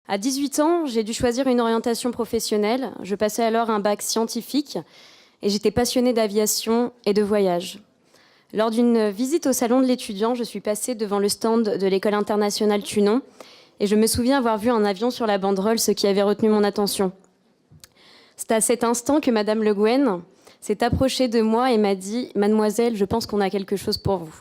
À 18 ans, j'ai dû choisir une orientation professionnelle. Je passais alors un bac scientifique et j'étais passionnée d'aviation et de voyage. Lors d'une visite au salon de l'étudiant, je suis passée devant le stand de l'école internationale Tunon et je me souviens avoir vu un avion sur la banderole, ce qui avait retenu mon attention. C'est à cet instant que Madame Le Guen s'est approchée de moi et m'a dit « Mademoiselle, je pense qu'on a quelque chose pour vous ».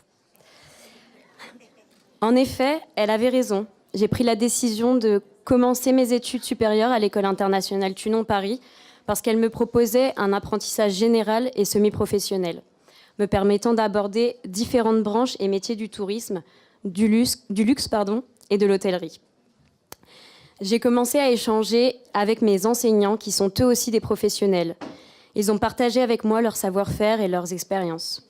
En effet, elle avait raison. J'ai pris la décision de commencer mes études supérieures à l'école internationale Tunon Paris parce qu'elle me proposait un apprentissage général et semi-professionnel, me permettant d'aborder différentes branches et métiers du tourisme, du luxe et de l'hôtellerie. J'ai commencé à échanger avec mes enseignants qui sont eux aussi des professionnels. Ils ont partagé avec moi leur savoir-faire et leurs expériences.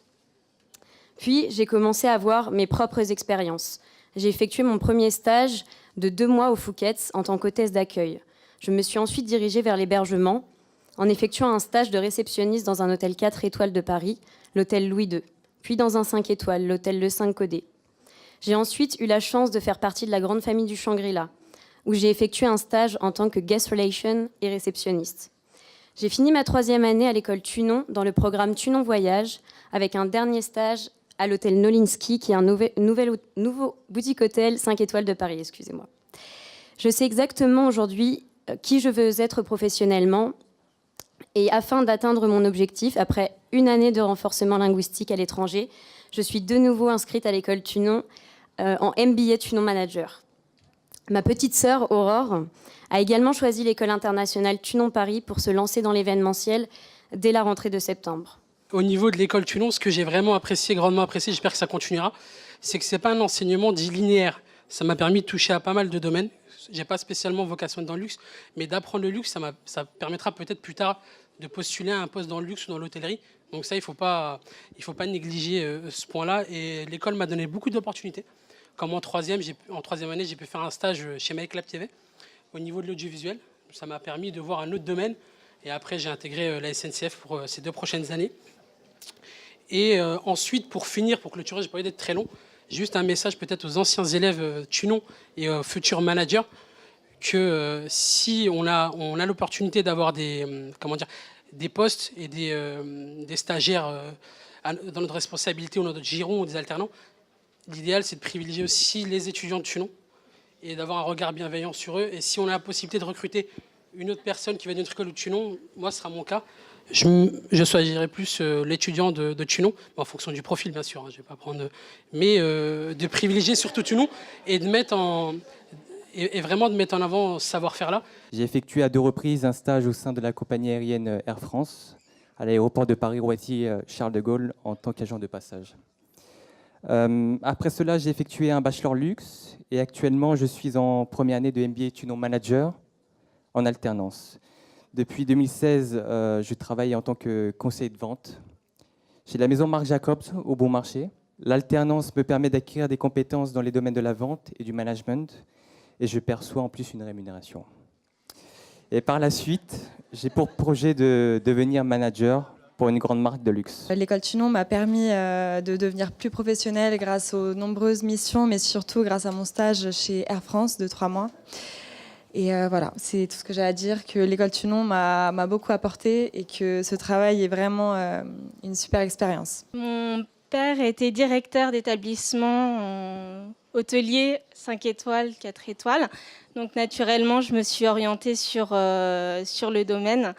Puis, j'ai commencé à avoir mes propres expériences. J'ai effectué mon premier stage de 2 mois au Fouquet's en tant qu'hôtesse d'accueil. Je me suis ensuite dirigée vers l'hébergement en effectuant un stage de réceptionniste dans un hôtel 4 étoiles de Paris, l'hôtel Louis II, puis dans un 5 étoiles, l'hôtel Le 5 Codé. J'ai ensuite eu la chance de faire partie de la grande famille du Shangri-La, où j'ai effectué un stage en tant que guest relation et réceptionniste. J'ai fini ma 3e année à l'école Tunon dans le programme Tunon Voyage, avec un dernier stage à l'hôtel Nolinsky, qui est un nouveau boutique-hôtel 5 étoiles de Paris, excusez-moi. Je sais exactement aujourd'hui qui je veux être professionnellement, et afin d'atteindre mon objectif, après 1 année de renforcement linguistique à l'étranger, je suis de nouveau inscrite à l'école Tunon en MBA Tunon Manager. Ma petite sœur, Aurore, a également choisi l'école internationale Tunon Paris pour se lancer dans l'événementiel dès la rentrée de septembre. Au niveau de l'école Tunon, ce que j'ai vraiment apprécié, grandement apprécié, j'espère que ça continuera, c'est que ce n'est pas un enseignement dit linéaire. Ça m'a permis de toucher à pas mal de domaines. Je n'ai pas spécialement vocation dans le luxe, mais d'apprendre le luxe, ça permettra peut-être plus tard de postuler à un poste dans le luxe ou dans l'hôtellerie. Donc ça, il ne faut pas négliger ce point-là. Et l'école m'a donné beaucoup d'opportunités. Comme en 3e année, j'ai pu faire un stage chez Make Lab TV au niveau de l'audiovisuel. Ça m'a permis de voir un autre domaine. Et après, j'ai intégré la SNCF pour ces 2 prochaines années. Et ensuite, pour finir, pour clôturer, j'ai pas envie d'être très long, juste un message peut-être aux anciens élèves Tunon et aux futurs managers que si on a l'opportunité d'avoir des postes et des stagiaires dans notre responsabilité ou dans notre giron ou des alternants, l'idéal c'est de privilégier aussi les étudiants de Tunon et d'avoir un regard bienveillant sur eux. Et si on a la possibilité de recruter une autre personne qui va de notre école de Tunon, moi ce sera mon cas, je choisirais plus l'étudiant de Tunon, en fonction du profil bien sûr, hein, je vais pas prendre, mais de privilégier surtout Tunon et de mettre vraiment de mettre en avant ce savoir-faire-là. J'ai effectué à 2 reprises un stage au sein de la compagnie aérienne Air France, à l'aéroport de Paris-Roissy Charles de Gaulle, en tant qu'agent de passage. Après cela, j'ai effectué un bachelor luxe et actuellement, je suis en première année de MBA Tunon Manager en alternance. Depuis 2016, je travaille en tant que conseiller de vente chez la maison Marc Jacobs au Bon Marché. L'alternance me permet d'acquérir des compétences dans les domaines de la vente et du management et je perçois en plus une rémunération. Et par la suite, j'ai pour projet de devenir manager pour une grande marque de luxe. L'école Tunon m'a permis de devenir plus professionnelle grâce aux nombreuses missions, mais surtout grâce à mon stage chez Air France de 3 mois. Et voilà, c'est tout ce que j'ai à dire, que l'école Tunon m'a beaucoup apporté et que ce travail est vraiment une super expérience. Mon père était directeur d'établissement hôtelier 5 étoiles, 4 étoiles. Donc naturellement, je me suis orientée sur le domaine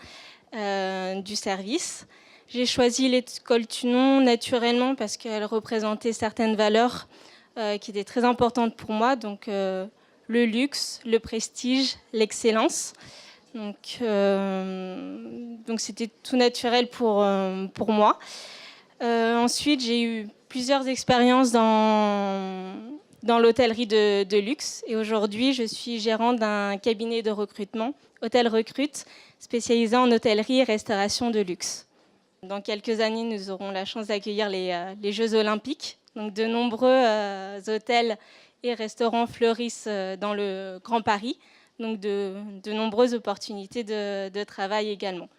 du service. J'ai choisi l'école Tunon naturellement parce qu'elle représentait certaines valeurs qui étaient très importantes pour moi. Donc le luxe, le prestige, l'excellence. Donc c'était tout naturel pour moi. Ensuite, j'ai eu plusieurs expériences dans l'hôtellerie de luxe. Et aujourd'hui, je suis gérante d'un cabinet de recrutement, Hôtel Recrute, spécialisé en hôtellerie et restauration de luxe. Dans quelques années, nous aurons la chance d'accueillir les Jeux Olympiques. Donc de nombreux hôtels et restaurants fleurissent dans le Grand Paris, donc de nombreuses opportunités de travail également.